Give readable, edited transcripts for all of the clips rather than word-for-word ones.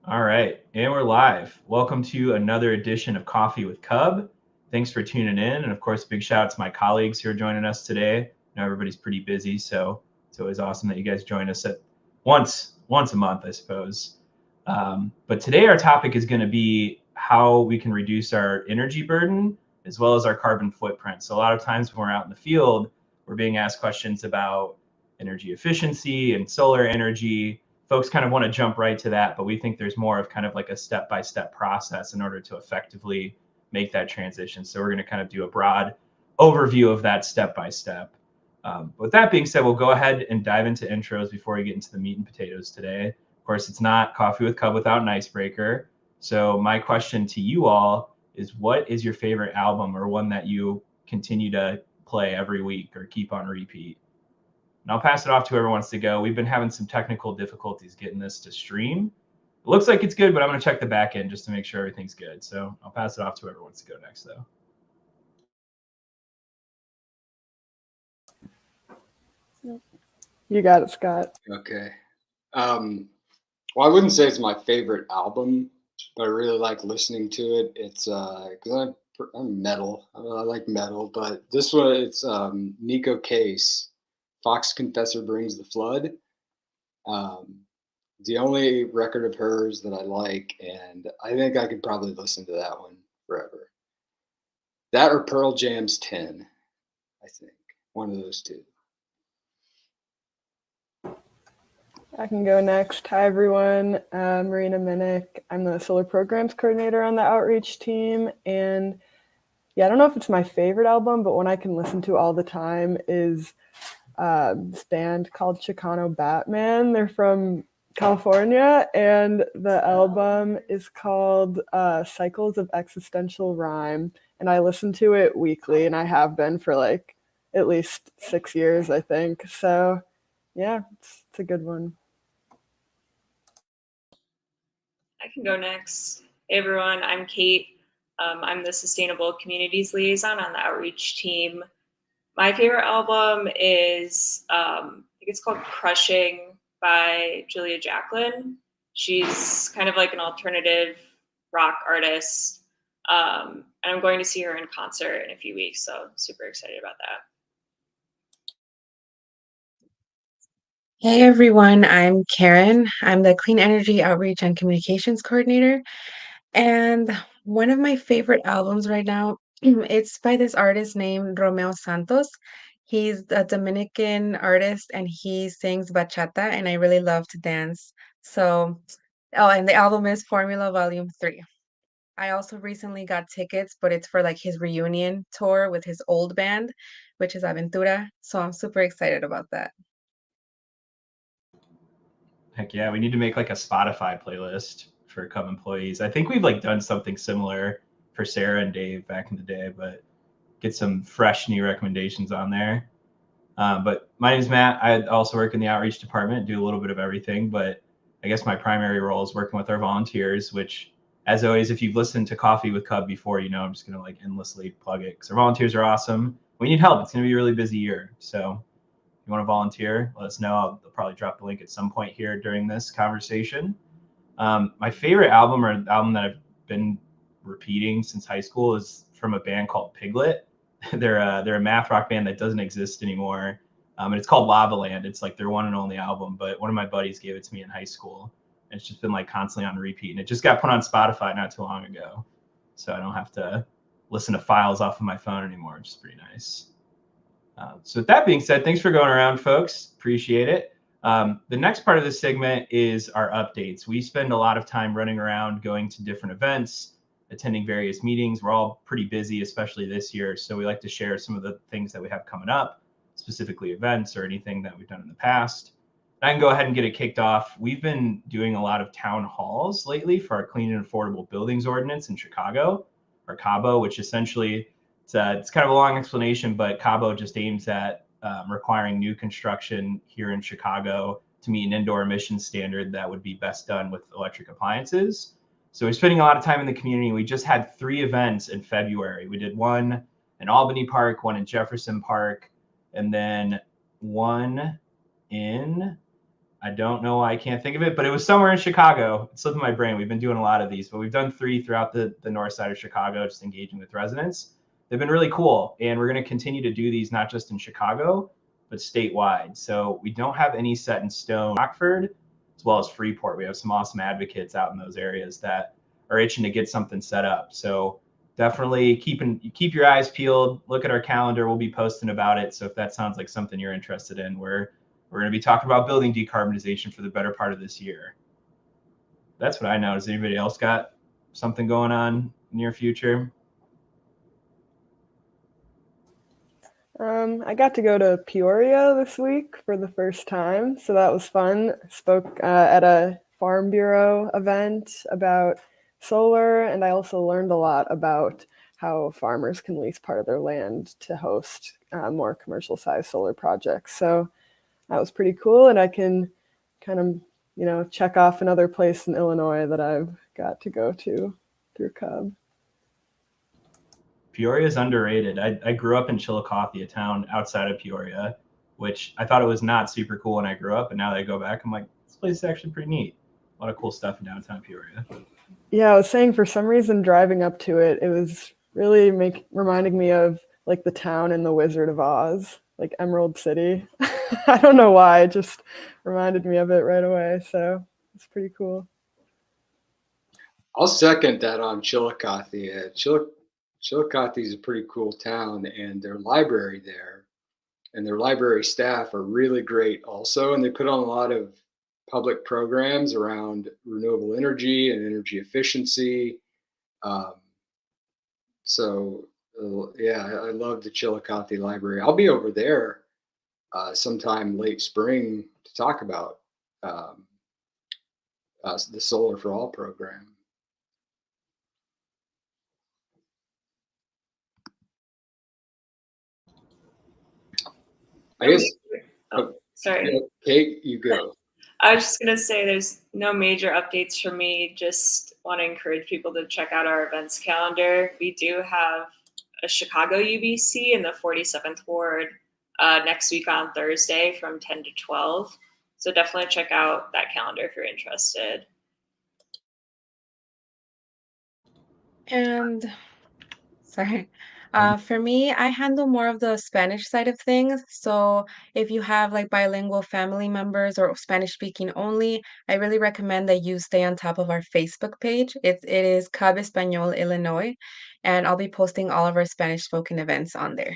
All right, and we're live. Welcome to another edition of Coffee with CUB. Thanks for tuning in, and of course, big shout out to my colleagues who are joining us today. I know everybody's pretty busy, so it's always awesome that you guys join us at once a month, I suppose. But today our topic is going to be how we can reduce our energy burden as well as our carbon footprint. So a lot of times when we're out in the field, we're being asked questions about energy efficiency and solar energy. Folks kind of want to jump right to that, but we think there's more of kind of like a step-by-step process in order to effectively make that transition. So we're going to kind of do a broad overview of that step-by-step. With that being said, we'll go ahead and dive into intros before we get into the meat and potatoes today. Of course, it's not Coffee with CUB without an icebreaker. So my question to you all is, what is your favorite album or one that you continue to play every week or keep on repeat? And I'll pass it off to whoever wants to go. We've been having some technical difficulties getting this to stream. It looks like it's good, but I'm going to check the back end just to make sure everything's good. So I'll pass it off to whoever wants to go next, though. You got it, Scott. Okay. Well, I wouldn't say it's my favorite album, but I really like listening to it. It's because I'm metal. I like metal, but this one it's Nico Case, Fox Confessor Brings the Flood. The only record of hers that I like, and I think I could probably listen to that one forever. That or Pearl Jam's 10, I think. One of those two. I can go next. Hi, everyone. Marina Minnick. I'm the Solar Programs Coordinator on the Outreach team. And yeah, I don't know if it's my favorite album, but one I can listen to all the time is this band called Chicano Batman. They're from California, and the album is called Cycles of Existential Rhyme. And I listen to it weekly, and I have been for like at least 6 years, I think. So yeah, it's a good one. I can go next. Hey everyone, I'm Kate. I'm the Sustainable Communities Liaison on the Outreach team. My favorite album is, I think it's called Crushing by Julia Jacklin. She's kind of like an alternative rock artist. And I'm going to see her in concert in a few weeks, so super excited about that. Hey everyone, I'm Karen. I'm the Clean Energy Outreach and Communications Coordinator. And one of my favorite albums right now, it's by this artist named Romeo Santos. He's a Dominican artist and he sings bachata, and I really love to dance. So, and the album is Formula Volume 3. I also recently got tickets, but it's for like his reunion tour with his old band, which is Aventura. So I'm super excited about that. Heck yeah, we need to make like a Spotify playlist for CUB employees. I think we've like done something similar for Sarah and Dave back in the day, but get some fresh new recommendations on there. But my name is Matt. I also work in the outreach department, do a little bit of everything, but I guess my primary role is working with our volunteers, which, as always, if you've listened to Coffee with CUB before, you know I'm just going to like endlessly plug it because our volunteers are awesome. We need help. It's going to be a really busy year. So if you want to volunteer, let us know. I'll probably drop the link at some point here during this conversation. My favorite album, or album that I've been repeating since high school, is from a band called Piglet. They're a math rock band that doesn't exist anymore, and it's called Lava Land. It's like their one and only album, but one of my buddies gave it to me in high school, and it's just been like constantly on repeat. And it just got put on Spotify not too long ago, so I don't have to listen to files off of my phone anymore, which is pretty nice. So with that being said, thanks for going around, folks. Appreciate it. The next part of this segment is our updates. We spend a lot of time running around, going to different events, attending various meetings. We're all pretty busy, especially this year. So we like to share some of the things that we have coming up, specifically events or anything that we've done in the past. I can go ahead and get it kicked off. We've been doing a lot of town halls lately for our Clean and Affordable Buildings Ordinance in Chicago, or CABO, which essentially, it's kind of a long explanation, but CABO just aims at requiring new construction here in Chicago to meet an indoor emissions standard that would be best done with electric appliances. So we're spending a lot of time in the community. We just had 3 events in February. We did one in Albany Park, one in Jefferson Park, and then one in I don't know why I can't think of it, but it was somewhere in Chicago. It slipped in my brain. We've been doing a lot of these, but we've done 3 throughout the north side of Chicago, just engaging with residents. They've been really cool, and we're going to continue to do these not just in Chicago, but statewide. So we don't have any set in stone. Rockford, as well as Freeport, we have some awesome advocates out in those areas that are itching to get something set up. So definitely keep your eyes peeled. Look at our calendar. We'll be posting about it. So if that sounds like something you're interested in, we're going to be talking about building decarbonization for the better part of this year. That's what I know. Does anybody else got something going on near future? I got to go to Peoria this week for the first time, so that was fun. Spoke at a Farm Bureau event about solar, and I also learned a lot about how farmers can lease part of their land to host more commercial-sized solar projects. So that was pretty cool, and I can kind of, check off another place in Illinois that I've got to go to through CUB. Peoria is underrated. I grew up in Chillicothe, a town outside of Peoria, which I thought it was not super cool when I grew up, and now that I go back, I'm like, this place is actually pretty neat. A lot of cool stuff in downtown Peoria. Yeah, I was saying for some reason driving up to it, it was really reminding me of like the town in The Wizard of Oz, like Emerald City. I don't know why, it just reminded me of it right away. So it's pretty cool. I'll second that on Chillicothe. Chillicothe is a pretty cool town, and their library there and their library staff are really great also. And they put on a lot of public programs around renewable energy and energy efficiency. Yeah, I love the Chillicothe Library. I'll be over there sometime late spring to talk about the Solar for All program. I guess. Sorry. Kate, you go. I was just going to say there's no major updates for me. Just want to encourage people to check out our events calendar. We do have a Chicago UBC in the 47th Ward next week on Thursday from 10 to 12. So definitely check out that calendar if you're interested. And sorry. For me, I handle more of the Spanish side of things. So if you have like bilingual family members or Spanish speaking only, I really recommend that you stay on top of our Facebook page. It is CUB Español Illinois, and I'll be posting all of our Spanish spoken events on there.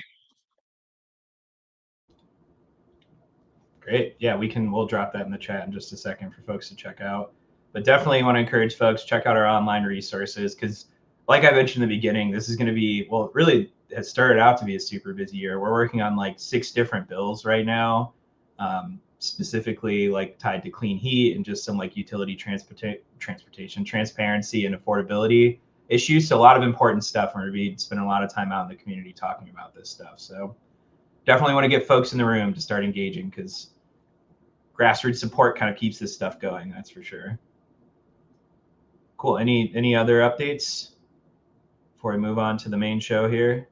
Great. Yeah, we'll drop that in the chat in just a second for folks to check out. But definitely want to encourage folks, check out our online resources, because like I mentioned in the beginning, this is going to be, well, it really has started out to be a super busy year. We're working on like 6 different bills right now, specifically like tied to clean heat and just some like utility transportation, transparency and affordability issues. So a lot of important stuff. We're going to be spending a lot of time out in the community talking about this stuff. So definitely want to get folks in the room to start engaging, because grassroots support kind of keeps this stuff going. That's for sure. Cool. Any other updates before we move on to the main show here?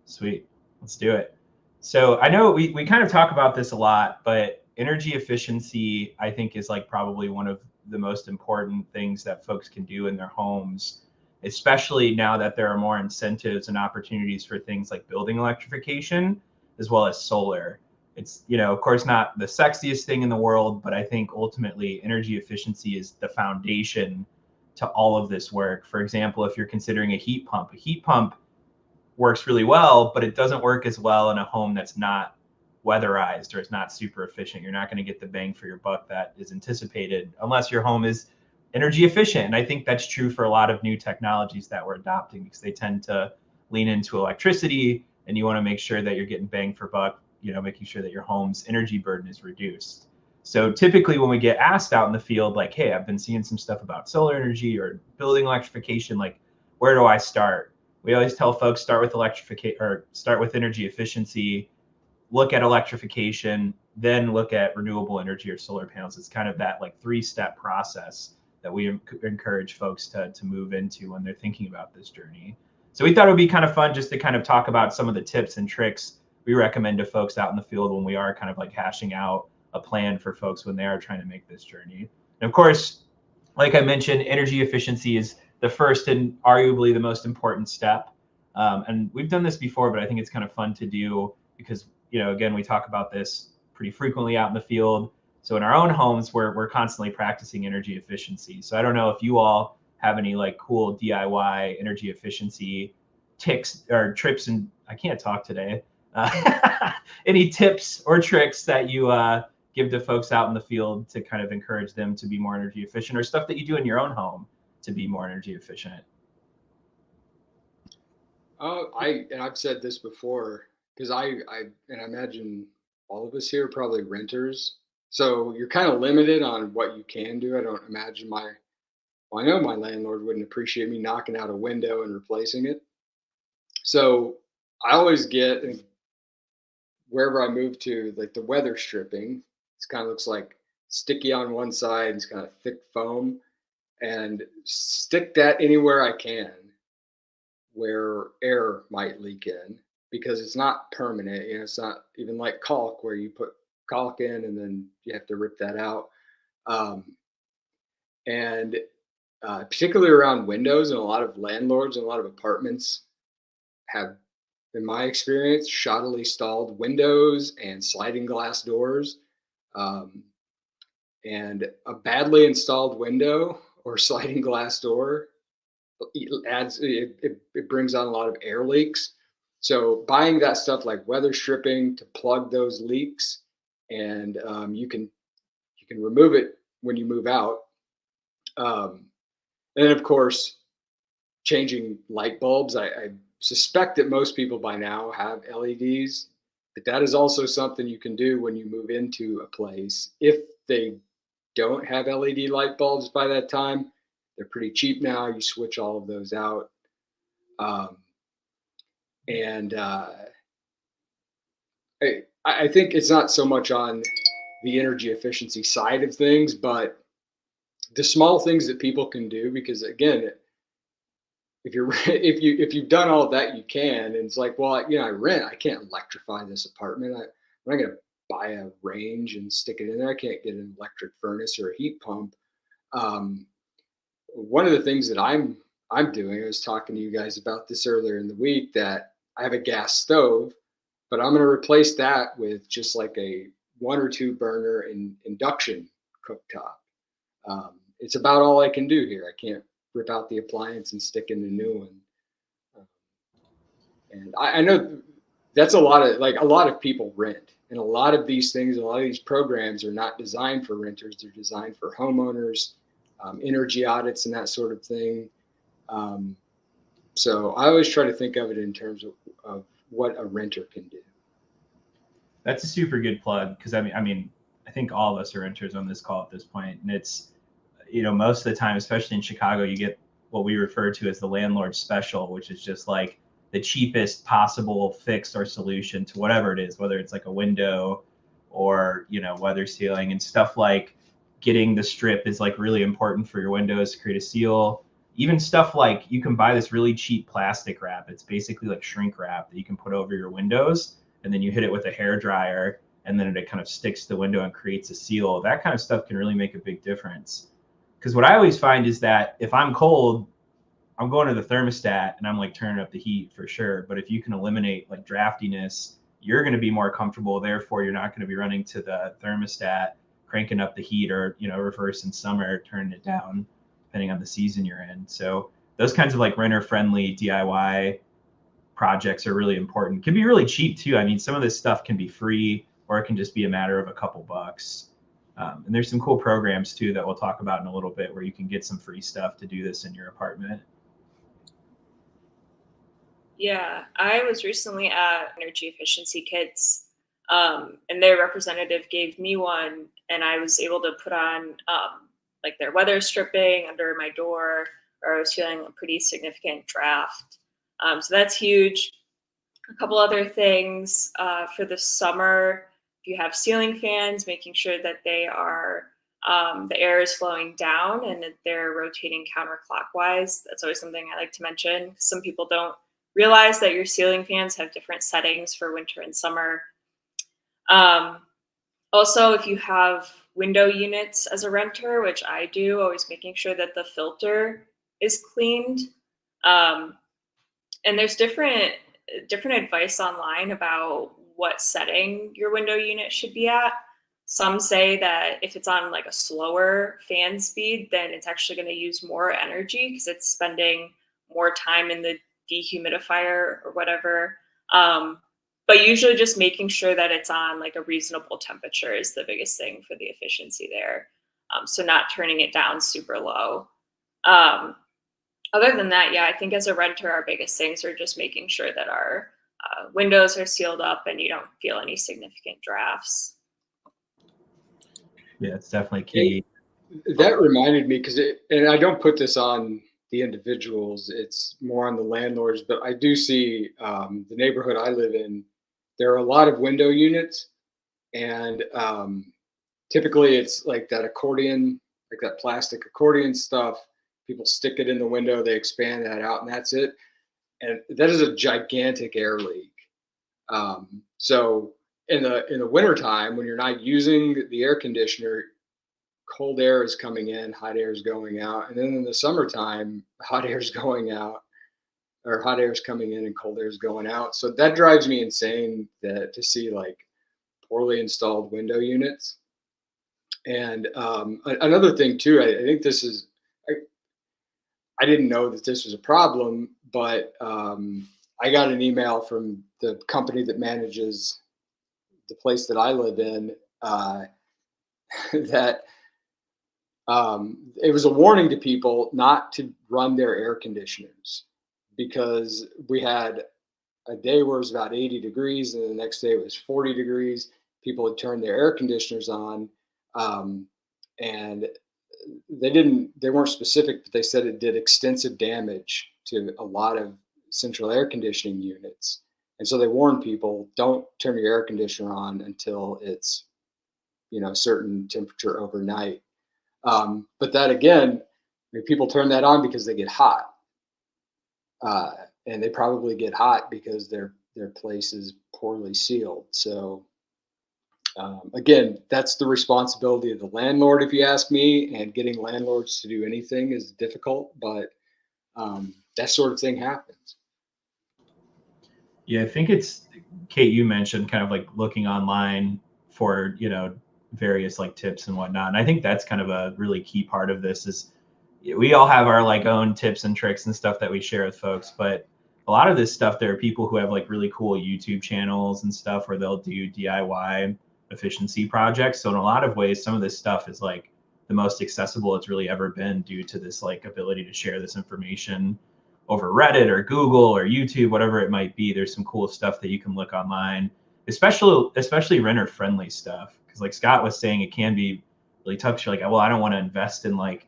Sweet. Let's do it. So I know we kind of talk about this a lot, but energy efficiency, I think, is like probably one of the most important things that folks can do in their homes, especially now that there are more incentives and opportunities for things like building electrification as well as solar. It's, of course, not the sexiest thing in the world, but I think ultimately energy efficiency is the foundation to all of this work. For example, if you're considering a heat pump works really well, but it doesn't work as well in a home that's not weatherized or it's not super efficient. You're not going to get the bang for your buck that is anticipated unless your home is energy efficient. And I think that's true for a lot of new technologies that we're adopting, because they tend to lean into electricity, and you want to make sure that you're getting bang for buck, making sure that your home's energy burden is reduced. So typically when we get asked out in the field, like, hey, I've been seeing some stuff about solar energy or building electrification, like, where do I start? We always tell folks start with energy efficiency, look at electrification, then look at renewable energy or solar panels. It's kind of that like 3-step process that we encourage folks to move into when they're thinking about this journey. So we thought it would be kind of fun just to kind of talk about some of the tips and tricks we recommend to folks out in the field when we are kind of like hashing out a plan for folks when they are trying to make this journey. And of course, like I mentioned, energy efficiency is the first and arguably the most important step. And we've done this before, but I think it's kind of fun to do because, again, we talk about this pretty frequently out in the field. So in our own homes, we're constantly practicing energy efficiency. So I don't know if you all have any like cool DIY energy efficiency tips or trips, and I can't talk today. Any tips or tricks that you give to folks out in the field to kind of encourage them to be more energy efficient, or stuff that you do in your own home to be more energy efficient? I've said this before because I imagine all of us here are probably renters, so you're kind of limited on what you can do. I don't imagine I know my landlord wouldn't appreciate me knocking out a window and replacing it. So I always get, wherever I move to, like the weather stripping. It kind of looks like sticky on one side, it's kind of thick foam, and stick that anywhere I can where air might leak in, because it's not permanent. It's not even like caulk where you put caulk in and then you have to rip that out. And particularly around windows, and a lot of landlords and a lot of apartments have, in my experience, shoddily stalled windows and sliding glass doors. And a badly installed window or sliding glass door it brings on a lot of air leaks. So buying that stuff like weather stripping to plug those leaks, and you can remove it when you move out. And then of course, changing light bulbs. I suspect that most people by now have LEDs, but that is also something you can do when you move into a place. If they don't have LED light bulbs by that time, they're pretty cheap now. You switch all of those out. I think it's not so much on the energy efficiency side of things, but the small things that people can do. Because again, if you've done all of that, you can. And it's like, well, I rent. I can't electrify this apartment. I'm not going to buy a range and stick it in there. I can't get an electric furnace or a heat pump. One of the things that I'm doing, I was talking to you guys about this earlier in the week, that I have a gas stove, but I'm going to replace that with just like a 1 or 2 burner induction cooktop. It's about all I can do here. I can't rip out the appliance and stick in the new one. And I know that's a lot of people rent, and a lot of these things, a lot of these programs are not designed for renters. They're designed for homeowners, energy audits and that sort of thing. So I always try to think of it in terms of what a renter can do. That's a super good plug, because I mean, I think all of us are renters on this call at this point, and it's, most of the time, especially in Chicago, you get what we refer to as the landlord special, which is just like the cheapest possible fix or solution to whatever it is, whether it's like a window or, weather sealing, and stuff like getting the strip is like really important for your windows to create a seal. Even stuff like, you can buy this really cheap plastic wrap. It's basically like shrink wrap that you can put over your windows, and then you hit it with a hair dryer, and then it kind of sticks to the window and creates a seal. That kind of stuff can really make a big difference. Because what I always find is that if I'm cold, I'm going to the thermostat and I'm like turning up the heat for sure. But if you can eliminate like draftiness, you're going to be more comfortable. Therefore, you're not going to be running to the thermostat, cranking up the heat, or, reverse in summer, turning it down, depending on the season you're in. So those kinds of like renter friendly DIY projects are really important. Can be really cheap too. I mean, some of this stuff can be free, or it can just be a matter of a couple bucks. And there's some cool programs too that we'll talk about in a little bit, where you can get some free stuff to do this in your apartment. Yeah, I was recently at Energy Efficiency Kits, and their representative gave me one, and I was able to put on like their weather stripping under my door, or I was feeling a pretty significant draft. So that's huge. A couple other things for the summer: if you have ceiling fans, making sure that they are the air is flowing down and that they're rotating counterclockwise. That's always something I like to mention. Some people don't realize that your ceiling fans have different settings for winter and summer. Also, if you have window units as a renter, which I do, always making sure that the filter is cleaned. And there's different advice online about what setting your window unit should be at. Some say that if it's on like a slower fan speed, then it's actually going to use more energy because it's spending more time in the dehumidifier or whatever. But usually just making sure that it's on like a reasonable temperature is the biggest thing for the efficiency there. So not turning it down super low. Other than that, yeah, I think as a renter, our biggest things are just making sure that our windows are sealed up and you don't feel any significant drafts. Yeah, it's definitely key. That reminded me and I don't put this on the individuals, it's more on the landlords, but I do see the neighborhood I live in, there are a lot of window units, and typically it's like that accordion, like that plastic accordion stuff. People stick it in the window, they expand that out, and that's it. And that is a gigantic air leak. So in the wintertime, when you're not using the air conditioner, cold air is coming in, hot air is going out. And then in the summertime, hot air is going out, or hot air is coming in and cold air is going out. So that drives me insane to see like poorly installed window units. And another thing too, I think this is, I didn't know that this was a problem, but I got an email from the company that manages the place that I live in that it was a warning to people not to run their air conditioners, because we had a day where it was about 80 degrees and the next day it was 40 degrees. People had turned their air conditioners on, and they weren't specific, but they said it did extensive damage to a lot of central air conditioning units. And so they warned people, don't turn your air conditioner on until it's, a certain temperature overnight. But that again, I mean, people turn that on because they get hot, and they probably get hot because their place is poorly sealed. So again, that's the responsibility of the landlord, if you ask me. And getting landlords to do anything is difficult, but that sort of thing happens. Yeah, I think it's, Kate, you mentioned kind of like looking online for, various like tips and whatnot. And I think that's kind of a really key part of this is we all have our like own tips and tricks and stuff that we share with folks. But a lot of this stuff, there are people who have like really cool YouTube channels and stuff where they'll do DIY efficiency projects. So in a lot of ways, some of this stuff is like the most accessible it's really ever been due to this like ability to share this information over Reddit or Google or YouTube, whatever it might be. There's some cool stuff that you can look online, especially renter friendly stuff. Because like Scott was saying, it can be really tough. You're like, well, I don't want to invest in like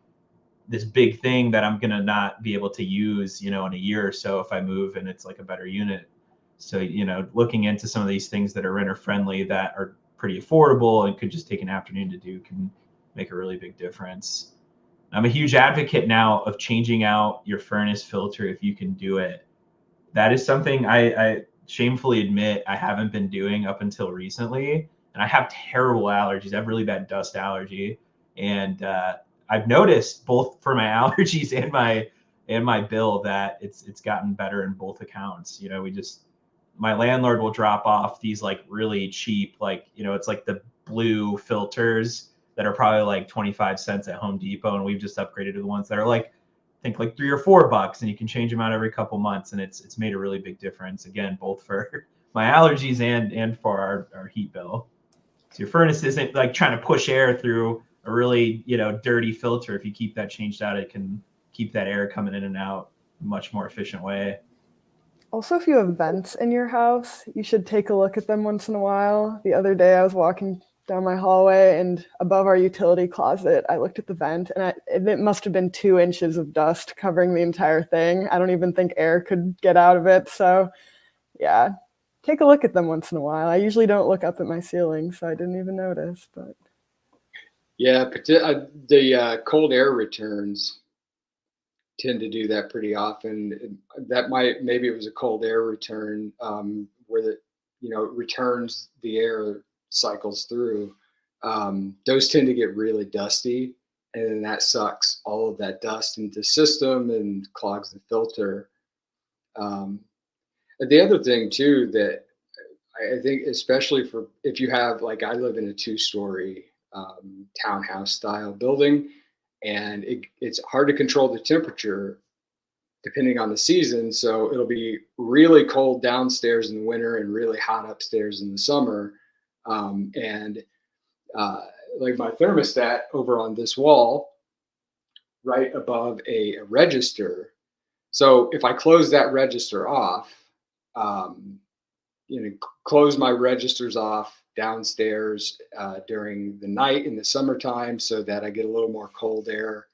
this big thing that I'm gonna not be able to use, in a year or so if I move and it's like a better unit. So, looking into some of these things that are renter friendly that are pretty affordable and could just take an afternoon to do can make a really big difference. I'm a huge advocate now of changing out your furnace filter if you can do it. That is something I shamefully admit I haven't been doing up until recently. And I have terrible allergies. I have really bad dust allergy. And I've noticed both for my allergies and my bill that it's gotten better in both accounts. My landlord will drop off these like really cheap, like, it's like the blue filters that are probably like 25 cents at Home Depot. And we've just upgraded to the ones that are like, I think like $3 or $4, and you can change them out every couple months. And it's made a really big difference, again, both for my allergies and for our heat bill. So your furnace isn't like trying to push air through a really, dirty filter. If you keep that changed out, it can keep that air coming in and out in a much more efficient way. Also, if you have vents in your house, you should take a look at them once in a while. The other day I was walking down my hallway, and above our utility closet, I looked at the vent, and it must have been 2 inches of dust covering the entire thing. I don't even think air could get out of it. So yeah, take a look at them once in a while. I usually don't look up at my ceiling, so I didn't even notice. But yeah, the cold air returns tend to do that pretty often. That maybe it was a cold air return where it returns the air, cycles through. those tend to get really dusty, and then that sucks all of that dust into the system and clogs the filter. And the other thing too that I think, especially for if you have, like, I live in a 2-story townhouse style building, and it's hard to control the temperature depending on the season. So it'll be really cold downstairs in the winter and really hot upstairs in the summer. And like my thermostat over on this wall, right above a register. So if I close that register off, um, close my registers off downstairs during the night in the summertime so that I get a little more cold air.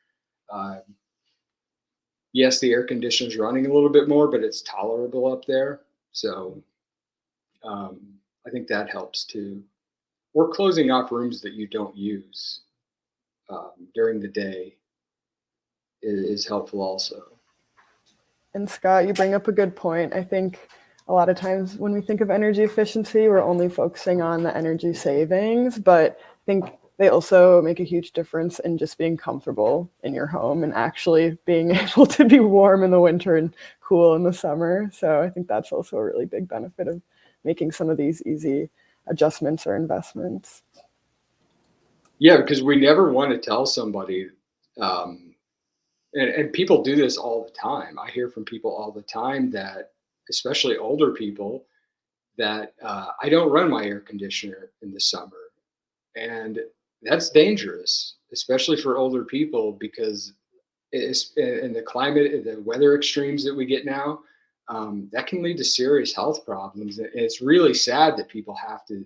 Uh, yes, the air conditioner's running a little bit more, but it's tolerable up there. So I think that helps too. Or closing off rooms that you don't use during the day is helpful also. And Scott, you bring up a good point. I think a lot of times when we think of energy efficiency, we're only focusing on the energy savings, but I think they also make a huge difference in just being comfortable in your home and actually being able to be warm in the winter and cool in the summer. So I think that's also a really big benefit of making some of these easy adjustments or investments. Yeah, because we never want to tell somebody, and people do this all the time. I hear from people all the time that, especially older people, that I don't run my air conditioner in the summer. And that's dangerous, especially for older people, because it's in the climate, the weather extremes that we get now, that can lead to serious health problems. And it's really sad that people have to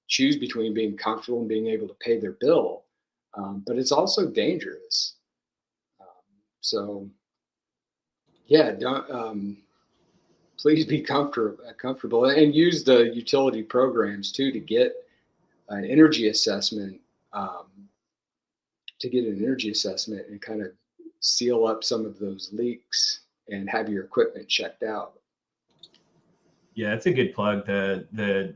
choose between being comfortable and being able to pay their bill. But it's also dangerous. So yeah, don't, please be comfortable and use the utility programs too to get an energy assessment, and kind of seal up some of those leaks and have your equipment checked out. Yeah, that's a good plug. The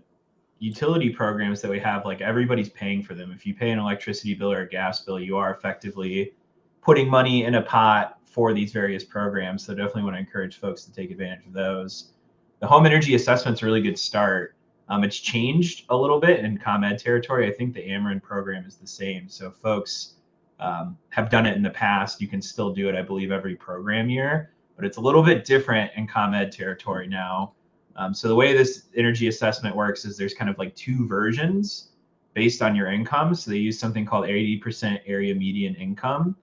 utility programs that we have, like, everybody's paying for them. If you pay an electricity bill or a gas bill, you are effectively putting money in a pot for these various programs. So definitely want to encourage folks to take advantage of those. The home energy assessment's a really good start. It's changed a little bit in ComEd territory. I think the Ameren program is the same. So folks have done it in the past. You can still do it, I believe, every program year, but it's a little bit different in ComEd territory now. So the way this energy assessment works is there's kind of like 2 versions based on your income. So they use something called 80% area median income,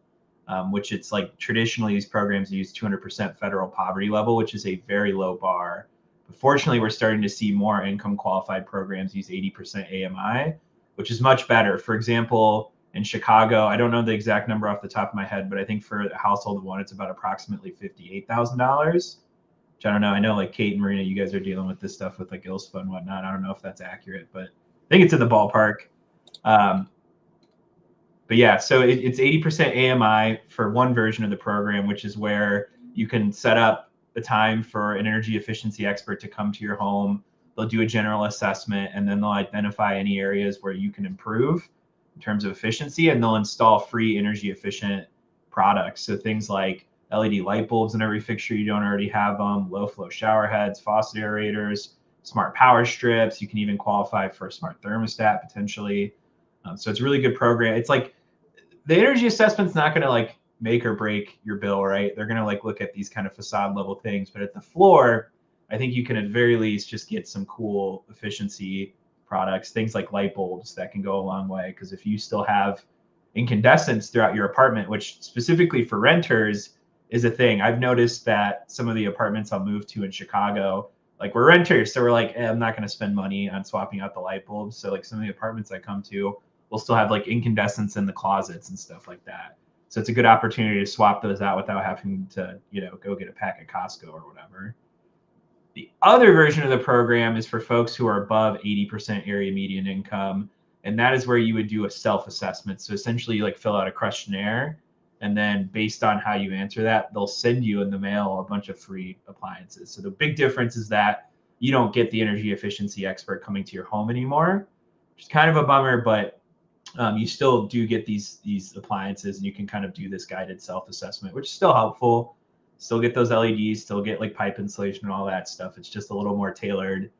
which it's like traditionally these programs use 200% federal poverty level, which is a very low bar. But fortunately, we're starting to see more income qualified programs use 80% AMI, which is much better. For example, in Chicago, I don't know the exact number off the top of my head, but I think for a household of one, it's about approximately $58,000. I don't know. I know, like, Kate and Marina, you guys are dealing with this stuff with like ILSPA and whatnot. I don't know if that's accurate, but I think it's in the ballpark. But yeah, so it's 80% AMI for one version of the program, which is where you can set up the time for an energy efficiency expert to come to your home. They'll do a general assessment, and then they'll identify any areas where you can improve in terms of efficiency, and they'll install free energy efficient products. So things like LED light bulbs in every fixture you don't already have them, low flow shower heads, faucet aerators, smart power strips. You can even qualify for a smart thermostat potentially. So it's a really good program. It's like the energy assessment's not going to like make or break your bill, right? They're going to like look at these kind of facade level things, but at the floor, I think you can at very least just get some cool efficiency products, things like light bulbs that can go a long way. Because if you still have incandescents throughout your apartment, which specifically for renters is a thing. I've noticed that some of the apartments I'll move to in Chicago, like, we're renters, so we're like, I'm not going to spend money on swapping out the light bulbs. So like some of the apartments I come to will still have like incandescents in the closets and stuff like that. So it's a good opportunity to swap those out without having to, go get a pack at Costco or whatever. The other version of the program is for folks who are above 80% area median income. And that is where you would do a self-assessment. So essentially you like fill out a questionnaire, and then based on how you answer that, they'll send you in the mail a bunch of free appliances. So the big difference is that you don't get the energy efficiency expert coming to your home anymore, which is kind of a bummer, but You still do get these appliances, and you can kind of do this guided self-assessment, which is still helpful. Still get those LEDs, still get like pipe insulation and all that stuff. It's just a little more tailored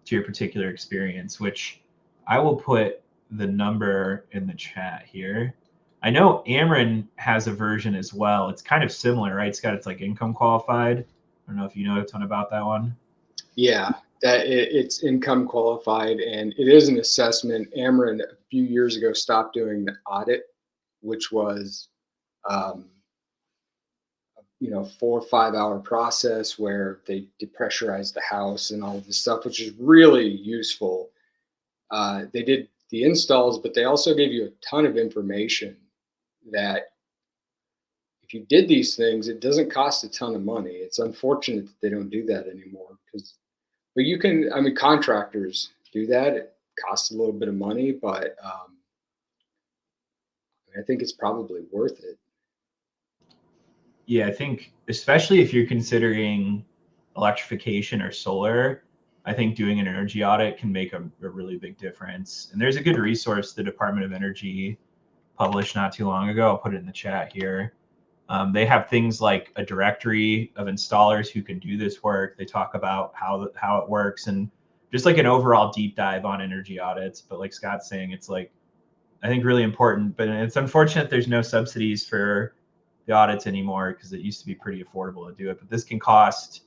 to your particular experience, which I will put the number in the chat here. I know Ameren has a version as well. It's kind of similar, right? It's like income qualified. I don't know if you know a ton about that one. Yeah, it's income qualified, and it is an assessment. Ameren a few years ago stopped doing the audit, which was, 4 or 5 hour process where they depressurize the house and all of this stuff, which is really useful. They did the installs, but they also gave you a ton of information that if you did these things, it doesn't cost a ton of money. It's unfortunate that they don't do that anymore but you can, I mean, contractors do that. It costs a little bit of money, but I think it's probably worth it. Yeah, I think especially if you're considering electrification or solar, I think doing an energy audit can make a really big difference. And there's a good resource the Department of Energy published not too long ago. I'll put it in the chat here. They have things like a directory of installers who can do this work. They talk about how it works and just like an overall deep dive on energy audits. But like Scott's saying, it's like, I think really important, but it's unfortunate there's no subsidies for the audits anymore because it used to be pretty affordable to do it. But this can cost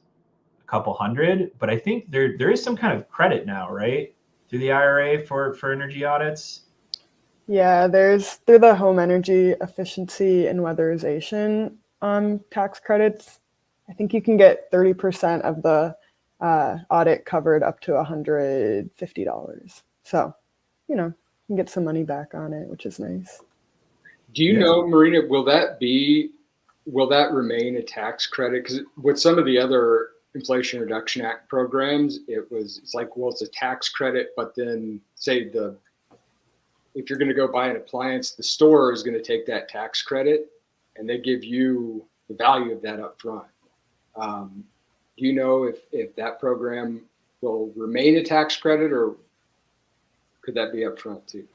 a couple hundred, but I think there is some kind of credit now, right? Through the IRA for energy audits. Yeah, there's through the home energy efficiency and weatherization tax credits. I think you can get 30% of the audit covered up to $150. So, you can get some money back on it, which is nice. Do you know, Marina, will that remain a tax credit? Because with some of the other Inflation Reduction Act programs, it's like, well, it's a tax credit, but then say if you're going to go buy an appliance, the store is going to take that tax credit and they give you the value of that up front. Do you know if that program will remain a tax credit, or could that be up front too?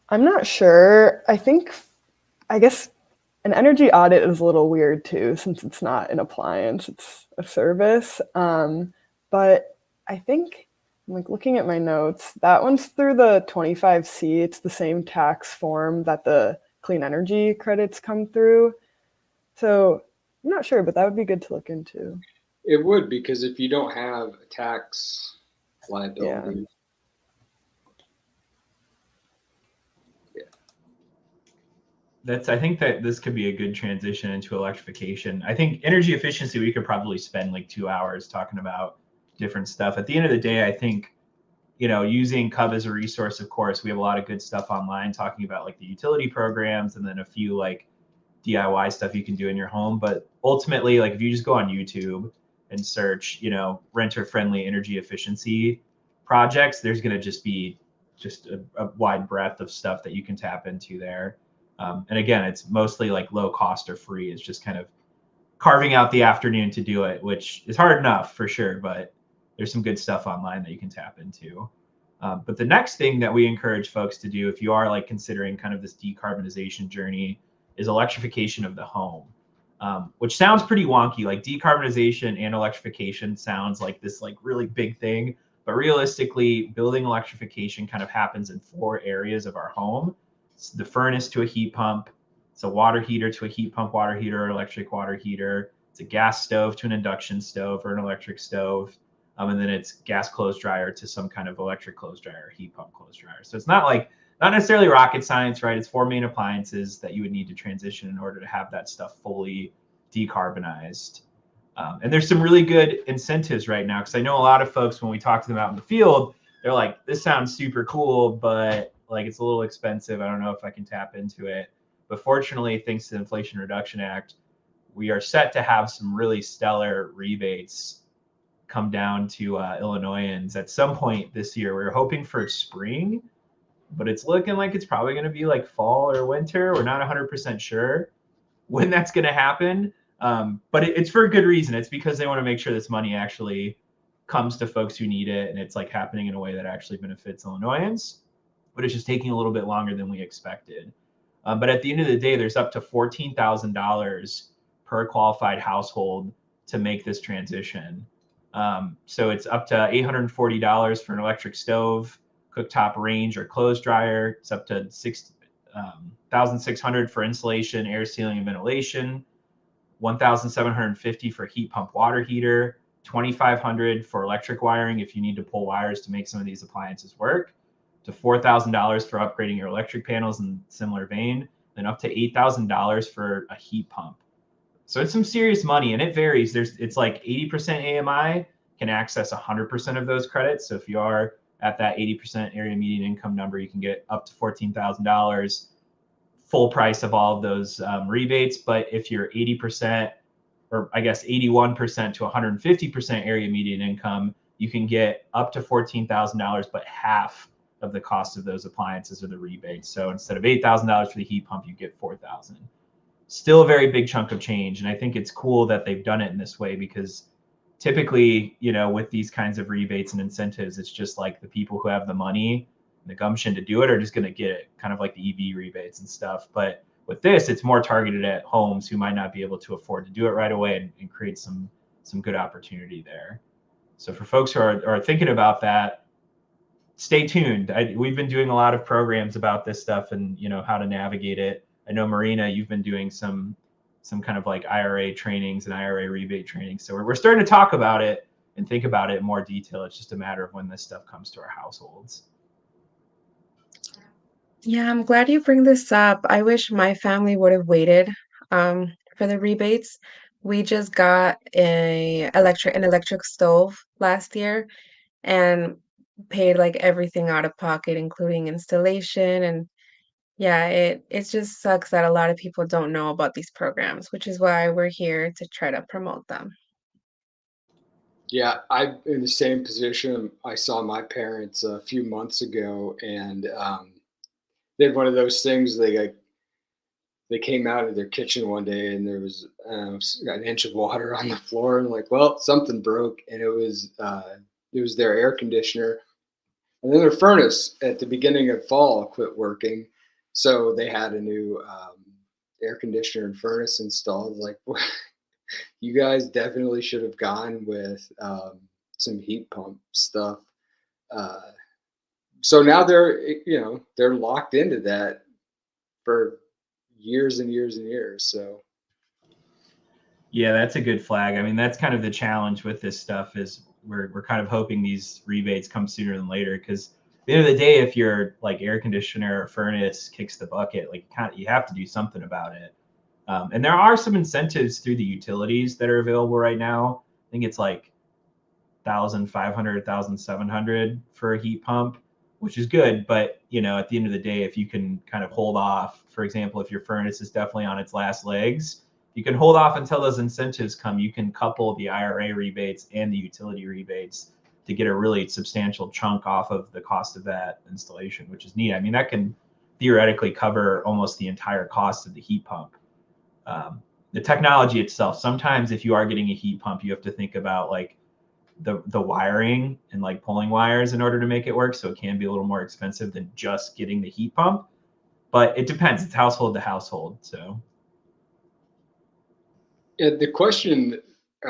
I'm not sure. I guess an energy audit is a little weird too, since it's not an appliance, it's a service. But I think, I'm like looking at my notes, that one's through the 25C. It's the same tax form that the clean energy credits come through. So I'm not sure, but that would be good to look into. It would, because if you don't have a tax liability. I think that this could be a good transition into electrification. I think energy efficiency, we could probably spend like 2 hours talking about different stuff. At the end of the day, I think, using CUB as a resource, of course, we have a lot of good stuff online talking about like the utility programs and then a few like DIY stuff you can do in your home. But ultimately, like if you just go on YouTube and search, renter friendly energy efficiency projects, there's going to just be a wide breadth of stuff that you can tap into there. And again, it's mostly like low cost or free. It's just kind of carving out the afternoon to do it, which is hard enough for sure, but there's some good stuff online that you can tap into. But the next thing that we encourage folks to do, if you are like considering kind of this decarbonization journey, is electrification of the home, which sounds pretty wonky. Like decarbonization and electrification sounds like this like really big thing, but realistically, building electrification kind of happens in 4 areas of our home. It's the furnace to a heat pump. It's a water heater to a heat pump water heater or electric water heater. It's a gas stove to an induction stove or an electric stove. And then it's gas clothes dryer to some kind of electric clothes dryer or heat pump clothes dryer. So it's not necessarily rocket science, right? It's 4 main appliances that you would need to transition in order to have that stuff fully decarbonized. And there's some really good incentives right now, because I know a lot of folks, when we talk to them out in the field, they're like, this sounds super cool, but like it's a little expensive. I don't know if I can tap into it. But fortunately, thanks to the Inflation Reduction Act, we are set to have some really stellar rebates come down to Illinoisans at some point this year. We're hoping for spring, but it's looking like it's probably going to be like fall or winter. We're not 100% sure when that's going to happen. But it's for a good reason. It's because they want to make sure this money actually comes to folks who need it, and it's like happening in a way that actually benefits Illinoisans. but it's just taking a little bit longer than we expected. But at the end of the day, there's up to $14,000 per qualified household to make this transition. So it's up to $840 for an electric stove, cooktop range, or clothes dryer. It's up to $1,600 for insulation, air sealing, and ventilation. $1,750 for heat pump water heater. $2,500 for electric wiring if you need to pull wires to make some of these appliances work. To $4,000 for upgrading your electric panels in similar vein. Then up to $8,000 for a heat pump. So it's some serious money, and it varies. It's like 80% AMI can access 100% of those credits. So if you are at that 80% area median income number, you can get up to $14,000 full price of all of those rebates. But if you're 80%, or I guess 81% to 150% area median income, you can get up to $14,000, but half of the cost of those appliances are the rebates. So instead of $8,000 for the heat pump, you get $4,000. Still a very big chunk of change. And I think it's cool that they've done it in this way, because typically, with these kinds of rebates and incentives, it's just like the people who have the money, the gumption to do it, are just going to get it, kind of like the EV rebates and stuff. But with this, it's more targeted at homes who might not be able to afford to do it right away, and create some good opportunity there. So for folks who are thinking about that, stay tuned. We've been doing a lot of programs about this stuff and how to navigate it. I know, Marina, you've been doing some kind of like IRA trainings and IRA rebate trainings. So we're starting to talk about it and think about it in more detail. It's just a matter of when this stuff comes to our households. Yeah, I'm glad you bring this up. I wish my family would have waited for the rebates. We just got an electric stove last year and paid like everything out of pocket, including installation. And yeah, it just sucks that a lot of people don't know about these programs, which is why we're here to try to promote them. Yeah, I'm in the same position. I saw my parents a few months ago, and they had one of those things. They came out of their kitchen one day, and there was an inch of water on the floor, and like, well, something broke, and it was their air conditioner, and then their furnace at the beginning of fall quit working, so they had a new air conditioner and furnace installed. Like, you guys definitely should have gone with some heat pump stuff. So now they're locked into that for years and years and years. So yeah, that's a good flag. I mean, that's kind of the challenge with this stuff, is we're kind of hoping these rebates come sooner than later, because at the end of the day, if your like air conditioner or furnace kicks the bucket, like you have to do something about it. And there are some incentives through the utilities that are available right now. I think it's like 1,500, 1,700 for a heat pump, which is good. But at the end of the day, if you can kind of hold off, for example, if your furnace is definitely on its last legs, you can hold off until those incentives come. You can couple the IRA rebates and the utility rebates to get a really substantial chunk off of the cost of that installation, which is neat. I mean, that can theoretically cover almost the entire cost of the heat pump. The technology itself, sometimes if you are getting a heat pump, you have to think about like the wiring and like pulling wires in order to make it work. So it can be a little more expensive than just getting the heat pump, but it depends. It's household to household. So yeah, the question,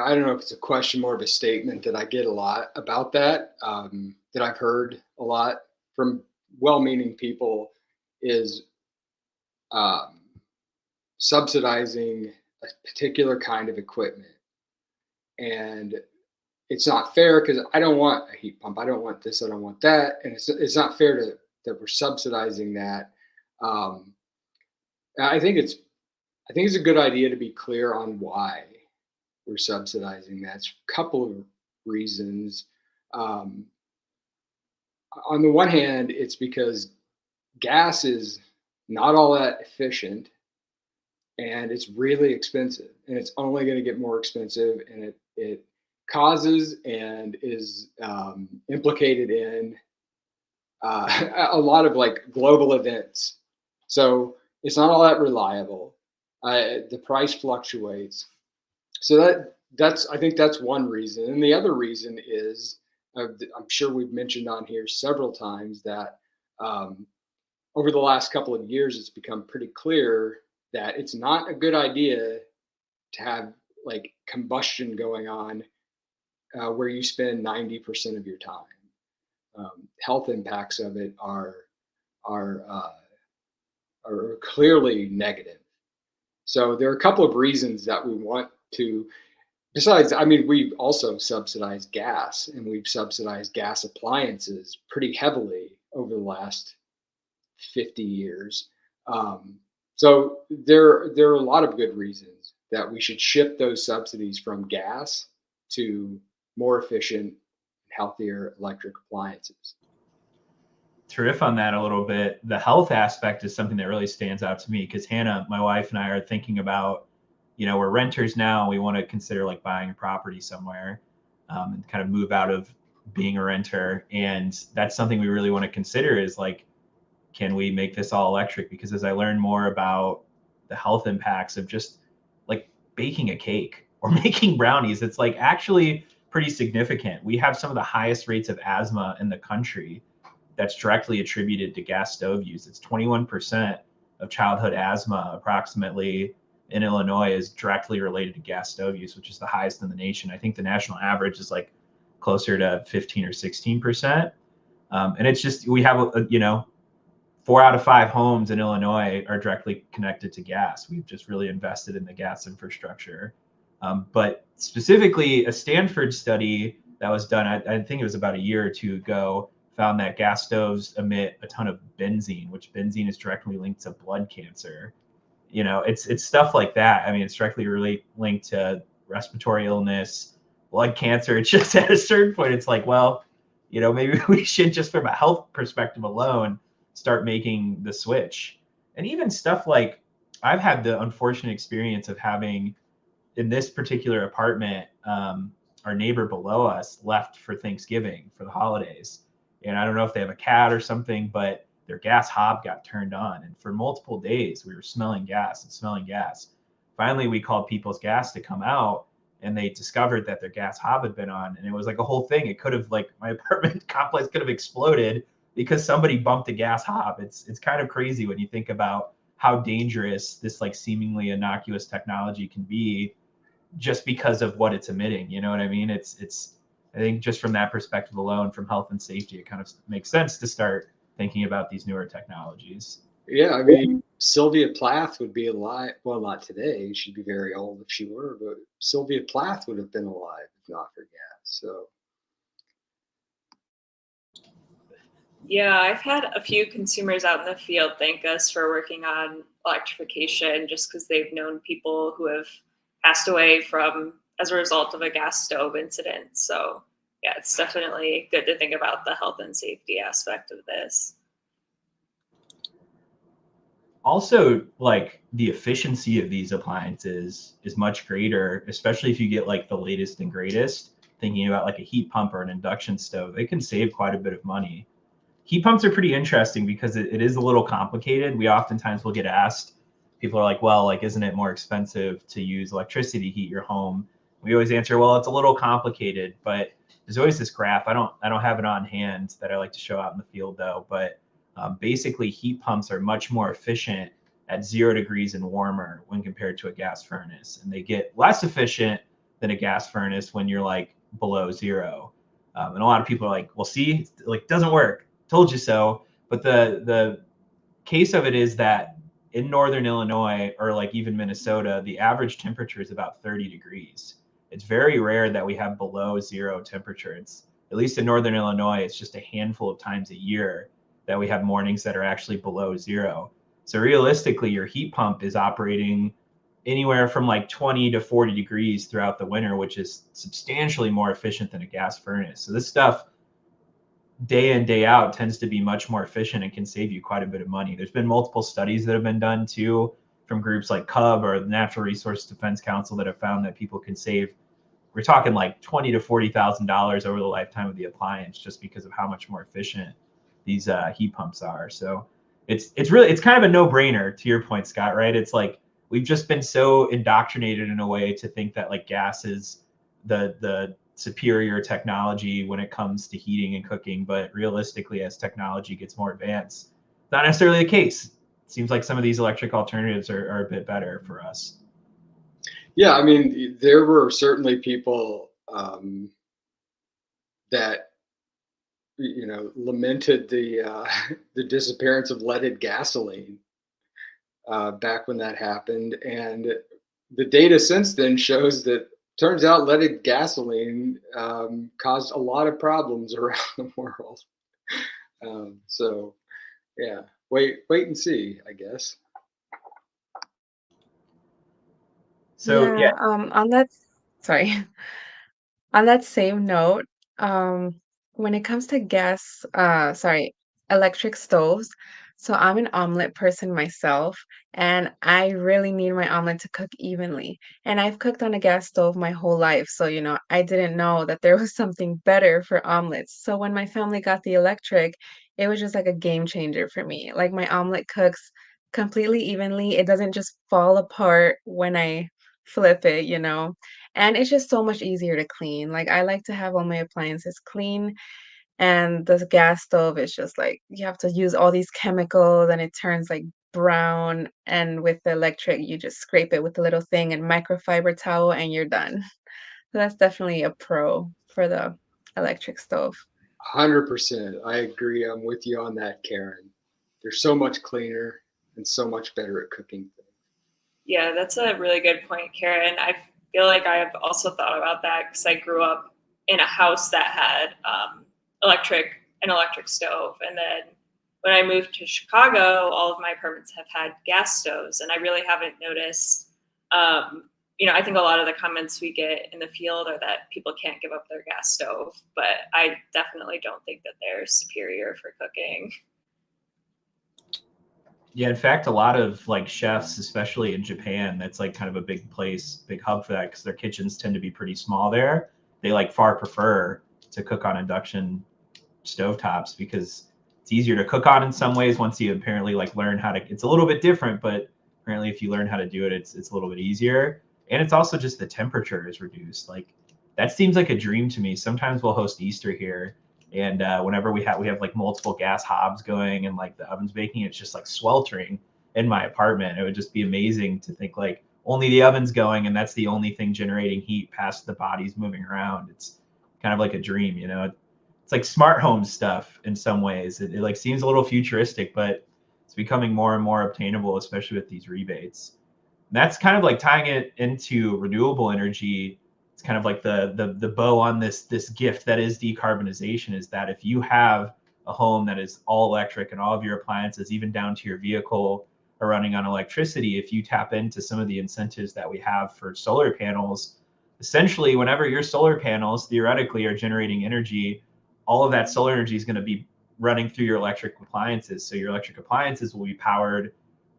I don't know if it's a question, more of a statement that I get a lot about that I've heard a lot from well-meaning people, is subsidizing a particular kind of equipment. And it's not fair because I don't want a heat pump. I don't want this. I don't want that. And it's not fair that we're subsidizing that. I think it's a good idea to be clear on why we're subsidizing that. It's a couple of reasons. On the one hand, it's because gas is not all that efficient, and it's really expensive, and it's only going to get more expensive, and it causes and is implicated in a lot of like global events. So it's not all that reliable. The price fluctuates. So I think that's one reason. And the other reason is, I'm sure we've mentioned on here several times, that over the last couple of years, it's become pretty clear that it's not a good idea to have like combustion going on where you spend 90% of your time. Health impacts of it are are clearly negative. So there are a couple of reasons that we want to. Besides, I mean, we also subsidize gas, and we've subsidized gas appliances pretty heavily over the last 50 years. So there are a lot of good reasons that we should shift those subsidies from gas to more efficient, healthier electric appliances. To riff on that a little bit, the health aspect is something that really stands out to me because Hannah, my wife, and I are thinking about, we're renters now. We want to consider like buying a property somewhere and kind of move out of being a renter. And that's something we really want to consider is like, can we make this all electric? Because as I learn more about the health impacts of just like baking a cake or making brownies, it's like actually pretty significant. We have some of the highest rates of asthma in the country that's directly attributed to gas stove use. It's 21% of childhood asthma approximately in Illinois is directly related to gas stove use, which is the highest in the nation. I think the national average is like closer to 15 or 16%. And it's just, we have, 4 out of 5 homes in Illinois are directly connected to gas. We've just really invested in the gas infrastructure. But specifically, a Stanford study that was done, I think it was about a year or two ago, found that gas stoves emit a ton of benzene, which benzene is directly linked to blood cancer. It's stuff like that. I mean, it's directly linked to respiratory illness, blood cancer. It's just at a certain point, it's like, well, maybe we should just from a health perspective alone start making the switch. And even stuff like I've had the unfortunate experience of having in this particular apartment, our neighbor below us left for Thanksgiving for the holidays. And I don't know if they have a cat or something, but their gas hob got turned on. And for multiple days, we were smelling gas and smelling gas. Finally, we called People's Gas to come out and they discovered that their gas hob had been on. And it was like a whole thing. It could have like my apartment complex could have exploded because somebody bumped a gas hob. It's kind of crazy when you think about how dangerous this like seemingly innocuous technology can be just because of what it's emitting. You know what I mean? It's I think just from that perspective alone, from health and safety, it kind of makes sense to start thinking about these newer technologies. Yeah, I mean, Sylvia Plath would be alive. Well, not today. She'd be very old if she were, but Sylvia Plath would have been alive if not for gas. So, yeah, I've had a few consumers out in the field thank us for working on electrification just because they've known people who have passed away as a result of a gas stove incident. So, yeah, it's definitely good to think about the health and safety aspect of this. Also, like the efficiency of these appliances is much greater, especially if you get like the latest and greatest. Thinking about like a heat pump or an induction stove, it can save quite a bit of money. Heat pumps are pretty interesting because it is a little complicated. We oftentimes will get asked, people are like, well, like, isn't it more expensive to use electricity to heat your home? We always answer, well, it's a little complicated, but there's always this graph. I don't have it on hand that I like to show out in the field though, but basically heat pumps are much more efficient at 0 degrees and warmer when compared to a gas furnace. And they get less efficient than a gas furnace when you're like below 0. And a lot of people are like, well, see, like doesn't work. Told you so. But the case of it is that in northern Illinois or like even Minnesota, the average temperature is about 30 degrees. It's very rare that we have below 0 temperature. It's at least in northern Illinois, it's just a handful of times a year that we have mornings that are actually below 0. So realistically, your heat pump is operating anywhere from like 20 to 40 degrees throughout the winter, which is substantially more efficient than a gas furnace. So this stuff day in, day out tends to be much more efficient and can save you quite a bit of money. There's been multiple studies that have been done too from groups like CUB or the Natural Resource Defense Council that have found that people can save, we're talking like $20,000 to $40,000 over the lifetime of the appliance just because of how much more efficient these heat pumps are. So it's kind of a no-brainer to your point, Scott, right? It's like we've just been so indoctrinated in a way to think that like gas is the superior technology when it comes to heating and cooking. But realistically, as technology gets more advanced, not necessarily the case. It seems like some of these electric alternatives are a bit better for us. Yeah, I mean, there were certainly people that lamented the the disappearance of leaded gasoline back when that happened, and the data since then shows that turns out leaded gasoline caused a lot of problems around the world. So yeah, wait and see, I guess. So yeah, On that, sorry. On that same note, when it comes to electric stoves, so I'm an omelet person myself, and I really need my omelet to cook evenly. And I've cooked on a gas stove my whole life, so I didn't know that there was something better for omelets. So when my family got the electric, it was just like a game changer for me. Like my omelet cooks completely evenly. It doesn't just fall apart when I flip it. And it's just so much easier to clean. Like, I like to have all my appliances clean, and the gas stove is just like you have to use all these chemicals and it turns like brown. And with the electric, you just scrape it with a little thing and microfiber towel and you're done. So that's definitely a pro for the electric stove. 100%. I agree. I'm with you on that, Karen. They're so much cleaner and so much better at cooking things. Yeah, that's a really good point, Karen. I feel like I have also thought about that because I grew up in a house that had an electric stove, and then when I moved to Chicago, all of my apartments have had gas stoves, and I really haven't noticed. I think a lot of the comments we get in the field are that people can't give up their gas stove, but I definitely don't think that they're superior for cooking. yeah. In fact, a lot of like chefs, especially in Japan, that's like kind of a big place, big hub for that because their kitchens tend to be pretty small there. They like far prefer to cook on induction stovetops because it's easier to cook on in some ways once you apparently like learn how to. It's a little bit different, but apparently if you learn how to do it, it's a little bit easier. And it's also just the temperature is reduced. Like that seems like a dream to me. Sometimes we'll host Easter here, and whenever we have like multiple gas hobs going and like the oven's baking, it's just like sweltering in my apartment. It would just be amazing to think like only the oven's going and that's the only thing generating heat past the bodies moving around. It's kind of like a dream, it's like smart home stuff in some ways. It like seems a little futuristic, but it's becoming more and more obtainable, especially with these rebates. And that's kind of like tying it into renewable energy. It's kind of like the bow on this gift that is decarbonization is that if you have a home that is all electric and all of your appliances, even down to your vehicle, are running on electricity, if you tap into some of the incentives that we have for solar panels, essentially whenever your solar panels theoretically are generating energy, all of that solar energy is going to be running through your electric appliances. So your electric appliances will be powered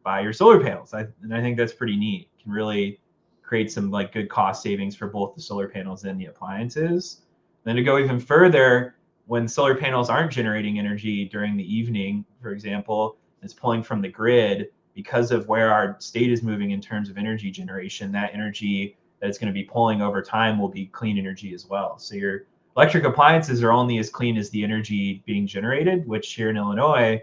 by your solar panels. And I think that's pretty neat. Can really create some like good cost savings for both the solar panels and the appliances. Then to go even further, when solar panels aren't generating energy during the evening, for example, it's pulling from the grid because of where our state is moving in terms of energy generation, that energy that it's going to be pulling over time will be clean energy as well. So your electric appliances are only as clean as the energy being generated, which here in Illinois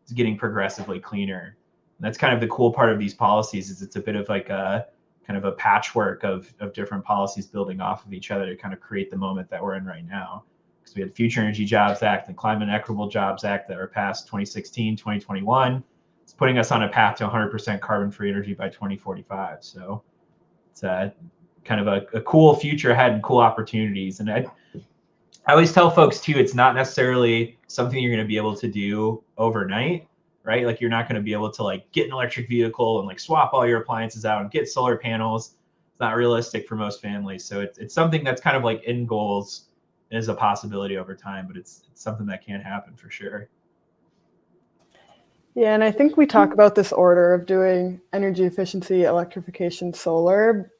is getting progressively cleaner. And that's kind of the cool part of these policies is it's a bit of like a kind of a patchwork of different policies building off of each other to kind of create the moment that we're in right now. Because we had Future Energy Jobs Act and Climate Equitable Jobs Act that were passed 2016, 2021. It's putting us on a path to 100% carbon-free energy by 2045. So it's kind of a cool future ahead and cool opportunities. And I always tell folks too, it's not necessarily something you're going to be able to do overnight, right? Like you're not going to be able to like get an electric vehicle and like swap all your appliances out and get solar panels. It's not realistic for most families. So it's something that's kind of like in goals is a possibility over time, but it's something that can happen for sure. Yeah, and I think we talk about this order of doing energy efficiency, electrification, solar.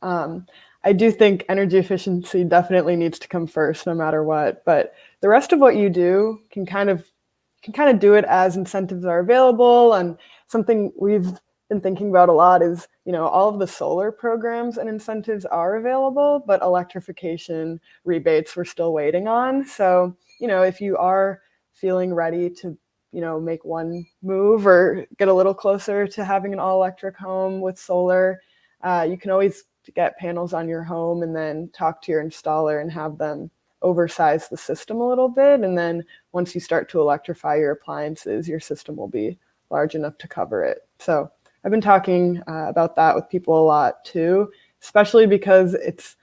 I do think energy efficiency definitely needs to come first, no matter what. But the rest of what you do can kind of do it as incentives are available. And something we've been thinking about a lot is, all of the solar programs and incentives are available, but electrification rebates we're still waiting on. So, if you are feeling ready to make one move or get a little closer to having an all-electric home with solar, you can always get panels on your home and then talk to your installer and have them oversize the system a little bit. And then once you start to electrify your appliances, your system will be large enough to cover it. So I've been talking about that with people a lot too, especially because it's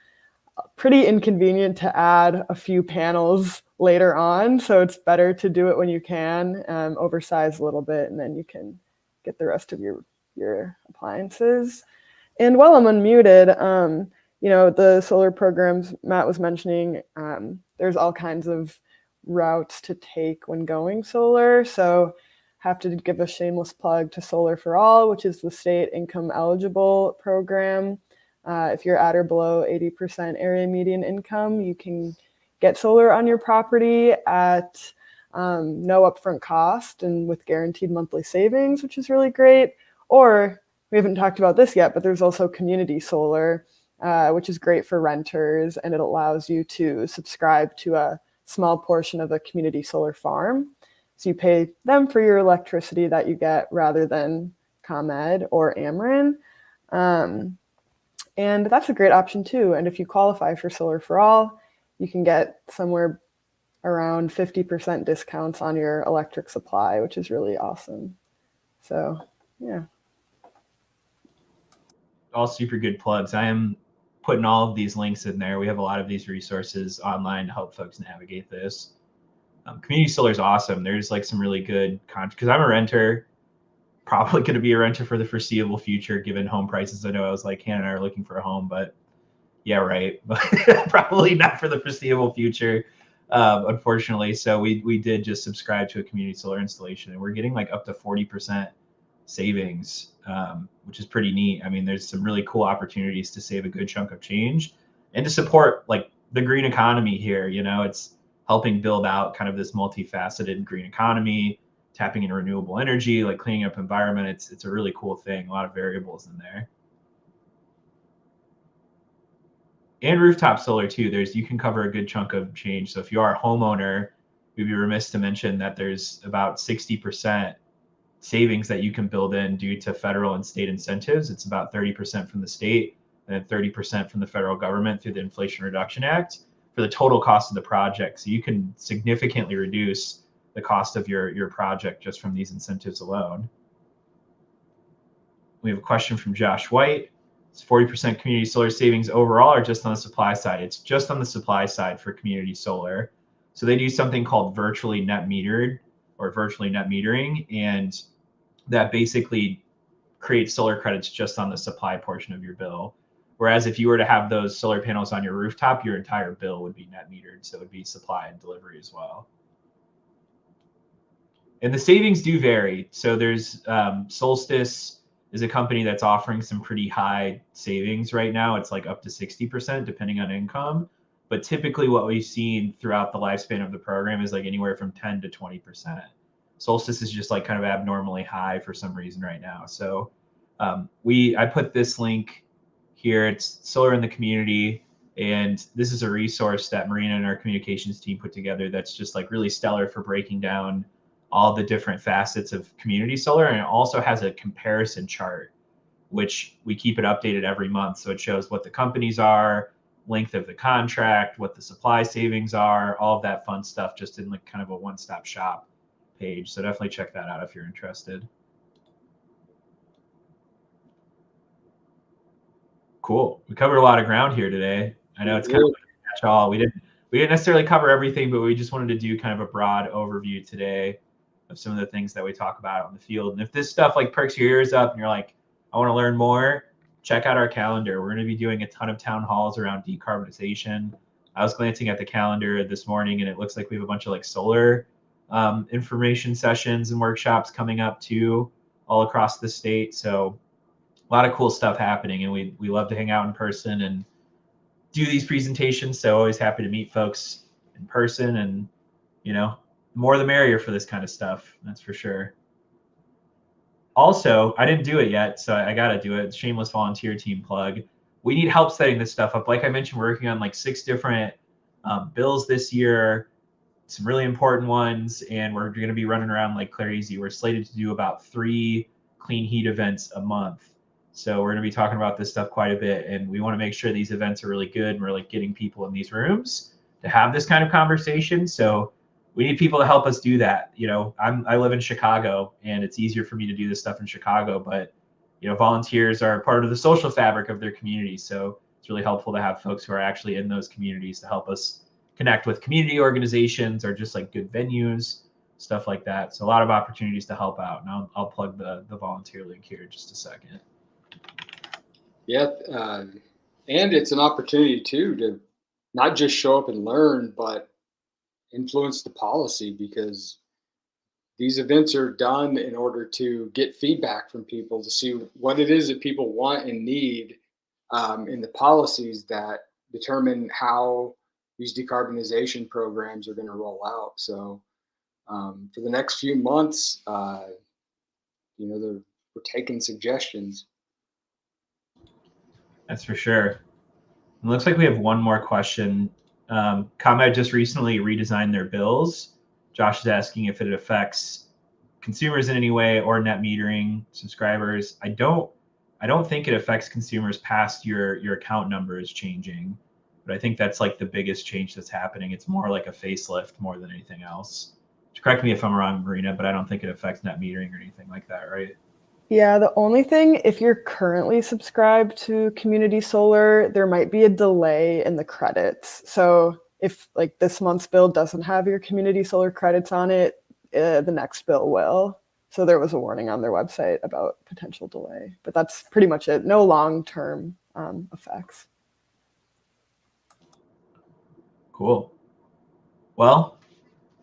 pretty inconvenient to add a few panels later on. So it's better to do it when you can, oversize a little bit, and then you can get the rest of your appliances. And while I'm unmuted, the solar programs Matt was mentioning, there's all kinds of routes to take when going solar. So have to give a shameless plug to Solar for All, which is the state income eligible program. If you're at or below 80% area median income, you can get solar on your property at no upfront cost and with guaranteed monthly savings, which is really great. Or we haven't talked about this yet, but there's also community solar, which is great for renters, and it allows you to subscribe to a small portion of a community solar farm. So you pay them for your electricity that you get rather than ComEd or Ameren. And that's a great option too. And if you qualify for Solar for All, you can get somewhere around 50% discounts on your electric supply, which is really awesome. So, yeah. All super good plugs. I am putting all of these links in there. We have a lot of these resources online to help folks navigate this. Community solar is awesome. There's like some really good because I'm a renter, probably going to be a renter for the foreseeable future, given home prices. I know I was like, Hannah and I are looking for a home, but yeah, right. But probably not for the foreseeable future, unfortunately. So we did just subscribe to a community solar installation, and we're getting like up to 40% savings, which is pretty neat. I mean, there's some really cool opportunities to save a good chunk of change and to support like the green economy here. It's helping build out kind of this multifaceted green economy, tapping into renewable energy, like cleaning up environment. It's a really cool thing. A lot of variables in there. And rooftop solar too. You can cover a good chunk of change. So if you are a homeowner, we'd be remiss to mention that there's about 60% savings that you can build in due to federal and state incentives. It's about 30% from the state and 30% from the federal government through the Inflation Reduction Act for the total cost of the project. So you can significantly reduce the cost of your project just from these incentives alone. We have a question from Josh White. It's 40% community solar savings overall or just on the supply side? It's just on the supply side for community solar. So they do something called virtually net metered or virtually net metering, and that basically creates solar credits just on the supply portion of your bill. Whereas if you were to have those solar panels on your rooftop, your entire bill would be net metered. So it would be supply and delivery as well. And the savings do vary. So there's Solstice is a company that's offering some pretty high savings right now. It's like up to 60% depending on income. But typically what we've seen throughout the lifespan of the program is like anywhere from 10 to 20%. Solstice is just like kind of abnormally high for some reason right now. So I put this link here. It's Solar in the Community. And this is a resource that Marina and our communications team put together that's just like really stellar for breaking down all the different facets of community solar. And it also has a comparison chart, which we keep it updated every month. So it shows what the companies are, length of the contract, what the supply savings are, all of that fun stuff just in like kind of a one-stop shop page. So definitely check that out if you're interested. Cool. We covered a lot of ground here today. I know it's kind of a catch-all. We didn't necessarily cover everything, but we just wanted to do kind of a broad overview today of some of the things that we talk about on the field. And if this stuff like perks your ears up and you're like, I want to learn more, check out our calendar. We're going to be doing a ton of town halls around decarbonization. I was glancing at the calendar this morning and it looks like we have a bunch of like solar information sessions and workshops coming up too, all across the state. So a lot of cool stuff happening, and we love to hang out in person and do these presentations. So always happy to meet folks in person, and more the merrier for this kind of stuff. That's for sure. Also, I didn't do it yet, so I got to do it. Shameless volunteer team plug. We need help setting this stuff up. Like I mentioned, we're working on like 6 different bills this year. some really important ones, and we're going to be running around like crazy. We're slated to do about 3 clean heat events a month. So we're going to be talking about this stuff quite a bit, and we want to make sure these events are really good, and we're like getting people in these rooms to have this kind of conversation. So we need people to help us do that. You know, I live in Chicago, and it's easier for me to do this stuff in Chicago, but you know, volunteers are part of the social fabric of their community. So it's really helpful to have folks who are actually in those communities to help us connect with community organizations or just like good venues, stuff like that. So a lot of opportunities to help out. And I'll plug the volunteer link here in just a second. Yeah, and it's an opportunity too to not just show up and learn, but influence the policy, because these events are done in order to get feedback from people to see what it is that people want and need in the policies that determine how these decarbonization programs are going to roll out. So for the next few months, you know, we're taking suggestions. That's for sure. It looks like we have one more question. ComEd just recently redesigned their bills. Josh is asking if it affects consumers in any way or net metering subscribers. I don't think it affects consumers past your account number is changing, but I think that's like the biggest change that's happening. It's more like a facelift more than anything else. Correct me if I'm wrong, Marina, but I don't think it affects net metering or anything like that, right? Yeah, the only thing, if you're currently subscribed to community solar, there might be a delay in the credits. So if like this month's bill doesn't have your community solar credits on it, the next bill will. So there was a warning on their website about potential delay, but that's pretty much it. No long-term effects. Cool. Well,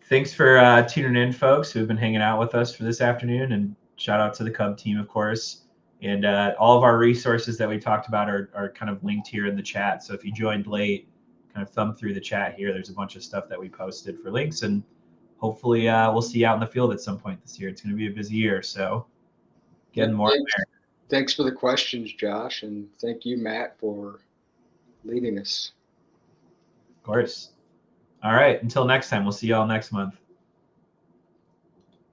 thanks for tuning in, folks who have been hanging out with us for this afternoon, and shout out to the CUB team, of course. And all of our resources that we talked about are kind of linked here in the chat. So if you joined late, kind of thumb through the chat here. There's a bunch of stuff that we posted for links, and hopefully we'll see you out in the field at some point this year. It's going to be a busy year, so getting more in there. Thanks for the questions, Josh, and thank you, Matt, for leading us. Of course. All right. Until next time, we'll see you all next month.